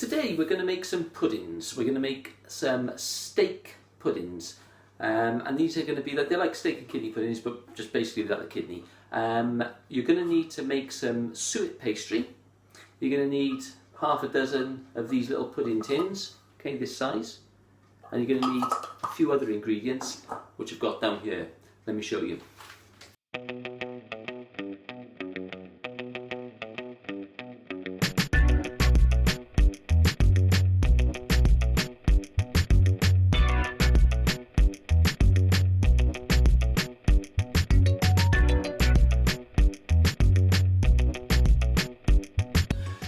Today we're going to make some puddings. We're going to make some steak puddings. And these are going to be like, they're like steak and kidney puddings, but just basically without the kidney. You're going to need to make some suet pastry. You're going to need half a dozen of these little pudding tins, okay, this size. And you're going to need a few other ingredients, which I've got down here. Let me show you.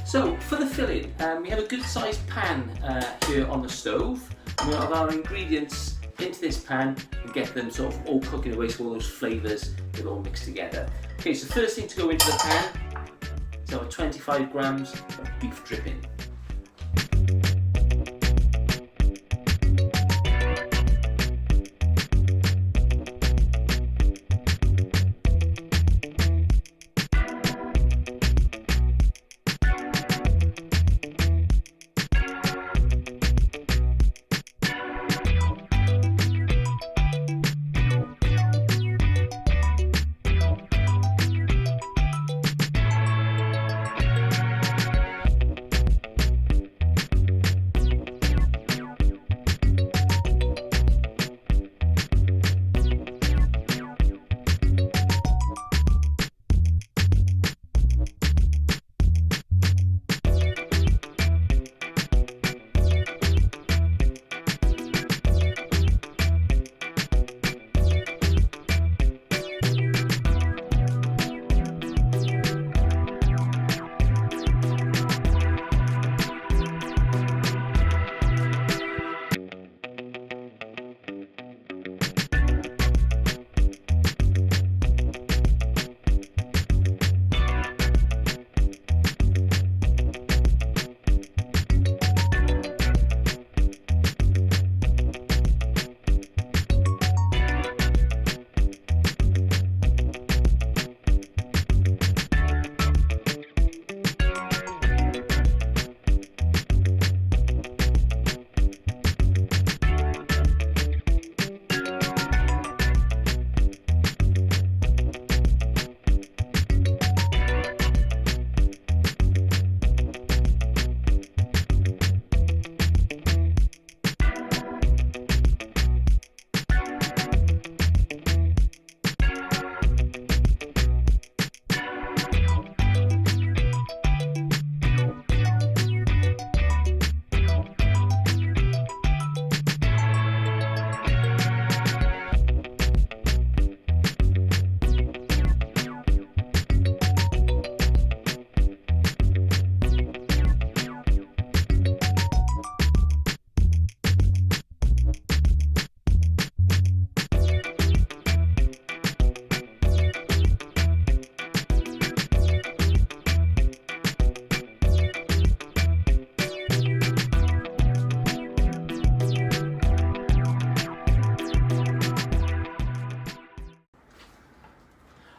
So for the filling, we have a good sized pan here on the stove. We'll have our ingredients into this pan and get them sort of all cooking away so all those flavours will all mix together. Okay, so first thing to go into the pan is our 25 grams of beef dripping.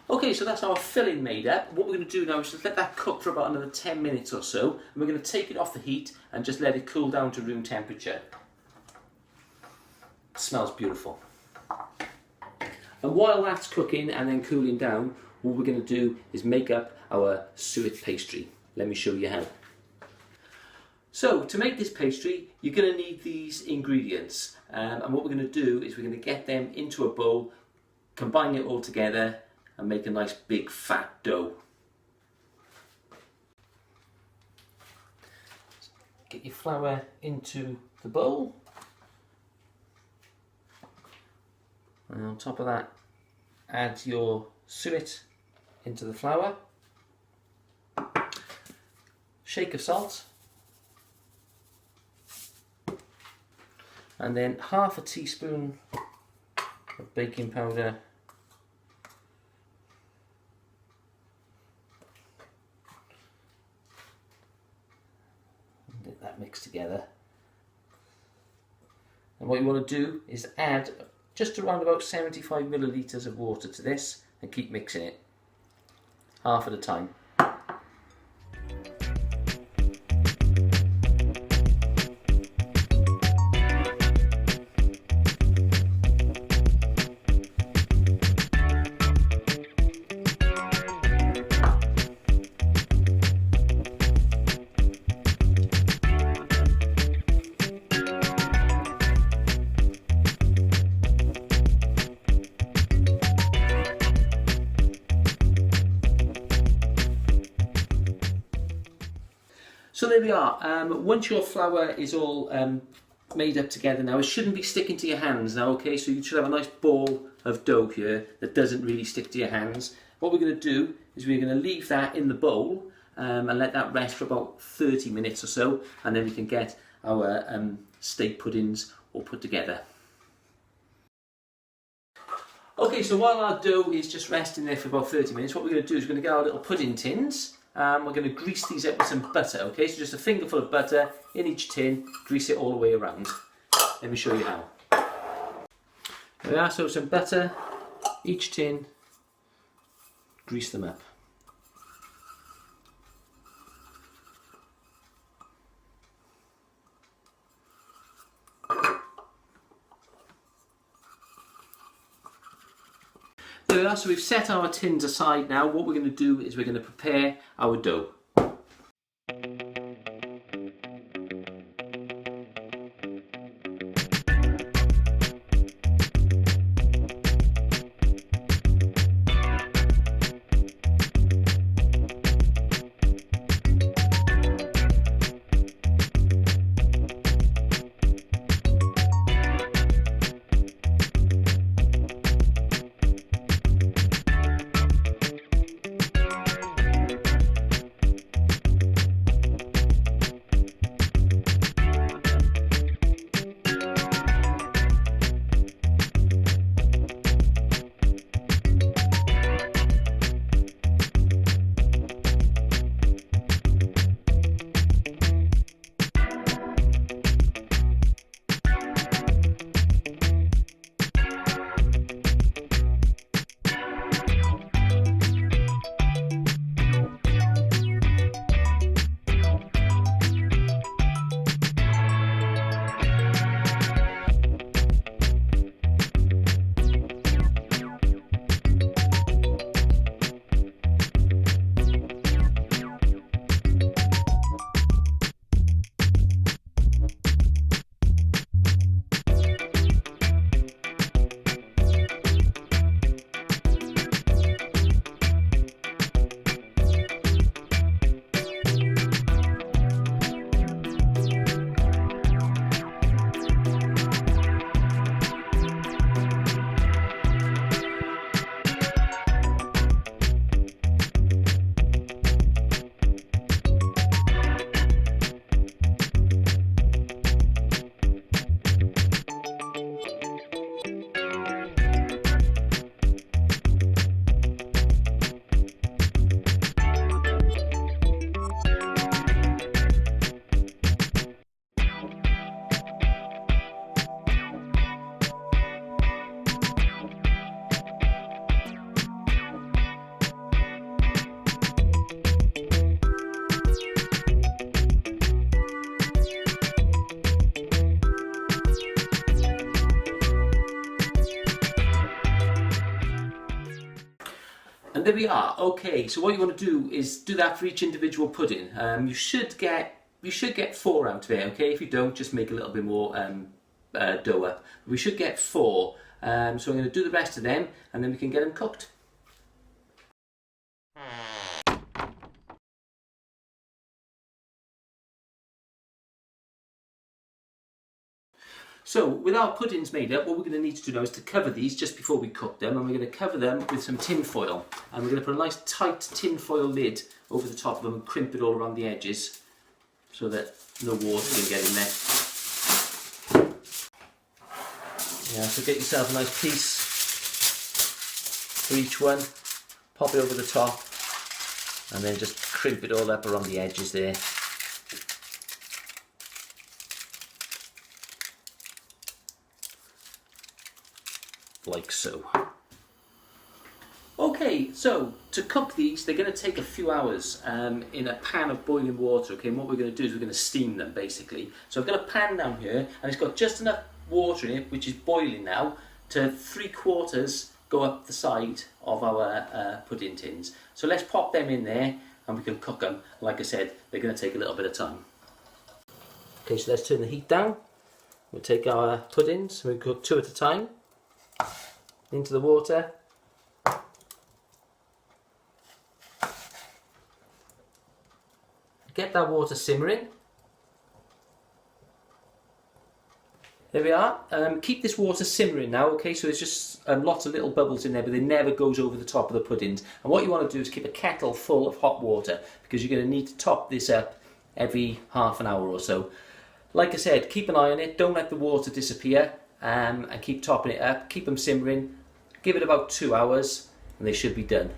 Okay, so that's our filling made up. What we're going to do now is just let that cook for about another 10 minutes or so. And we're going to take it off the heat and just let it cool down to room temperature. It smells beautiful. And while that's cooking and then cooling down, what we're going to do is make up our suet pastry. Let me show you how. So to make this pastry, you're going to need these ingredients. And what we're going to do is we're going to get them into a bowl, combine it all together, and make a nice big fat dough. Get your flour into the bowl, and on top of that add your suet into the flour, shake of salt, and then half a teaspoon of baking powder, get that mixed together. And what you want to do is add just around about 75 millilitres of water to this and keep mixing it, half at a time. So there we are. Once your flour is all made up together now, it shouldn't be sticking to your hands now, okay? So you should have a nice ball of dough here that doesn't really stick to your hands. What we're going to do is we're going to leave that in the bowl and let that rest for about 30 minutes or so, and then we can get our steak puddings all put together. Okay, so while our dough is just resting there for about 30 minutes, what we're going to do is we're going to get our little pudding tins. We're going to grease these up with some butter, okay? So just a fingerful of butter in each tin, grease it all the way around. Let me show you how. There we are, so some butter, each tin, grease them up. There we are, so we've set our tins aside now. What we're going to do is we're going to prepare our dough. And there we are. Okay, so what you want to do is do that for each individual pudding. You should get 4 out of it. Okay, if you don't, just make a little bit more dough up. We should get 4. So I'm going to do the rest of them, and then we can get them cooked. So with our puddings made up, what we're going to need to do now is to cover these just before we cook them, and we're going to cover them with some tin foil, and we're going to put a nice tight tin foil lid over the top of them and crimp it all around the edges so that no water can get in there. Yeah, so get yourself a nice piece for each one, pop it over the top, and then just crimp it all up around the edges there. Like so. Okay, so to cook these, they're going to take a few hours in a pan of boiling water. Okay, and what we're going to do is we're going to steam them basically. So I've got a pan down here, and it's got just enough water in it, which is boiling now, to 3/4 go up the side of our pudding tins. So let's pop them in there, and we can cook them. Like I said, they're going to take a little bit of time. Okay, so let's turn the heat down. We'll take our puddings, we'll cook 2 at a time into the water. Get get that water simmering. There we are. Keep this water simmering now, okay? So there's just lots of little bubbles in there, but they never goes over the top of the puddings. And what you want to do is keep a kettle full of hot water, because you're going to need to top this up every half an hour or so. Like I said, keep an eye on it. Don't let the water disappear, and keep topping it up. Keep them simmering. Give it about 2 hours, and they should be done.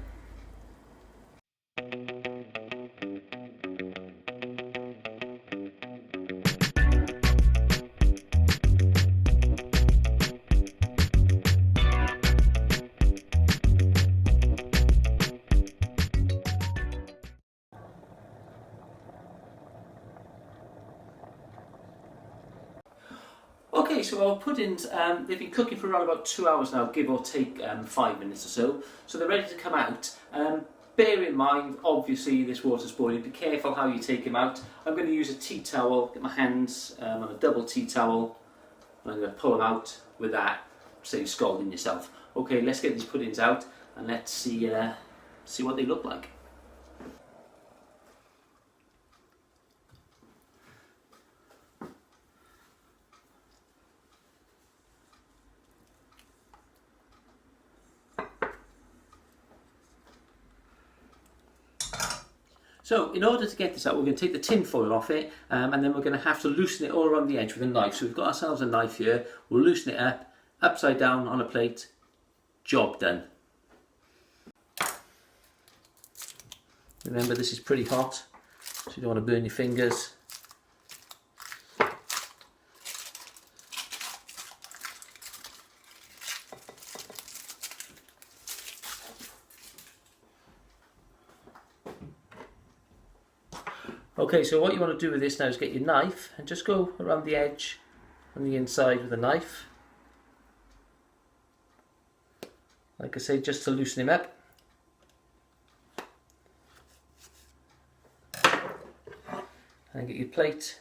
Okay, so our puddings, they've been cooking for around about 2 hours now, give or take 5 minutes or so. So they're ready to come out. Bear in mind, obviously this water's boiling. Be careful how you take them out. I'm going to use a tea towel, get my hands on a double tea towel, and I'm going to pull them out with that, so you're scalding yourself. Okay, let's get these puddings out and let's see what they look like. So in order to get this out, we're going to take the tin foil off it, and then we're going to have to loosen it all around the edge with a knife. So we've got ourselves a knife here, we'll loosen it up, upside down on a plate, job done. Remember, this is pretty hot, so you don't want to burn your fingers. Okay, so what you want to do with this now is get your knife and just go around the edge on the inside with a knife. Like I say, just to loosen him up. And get your plate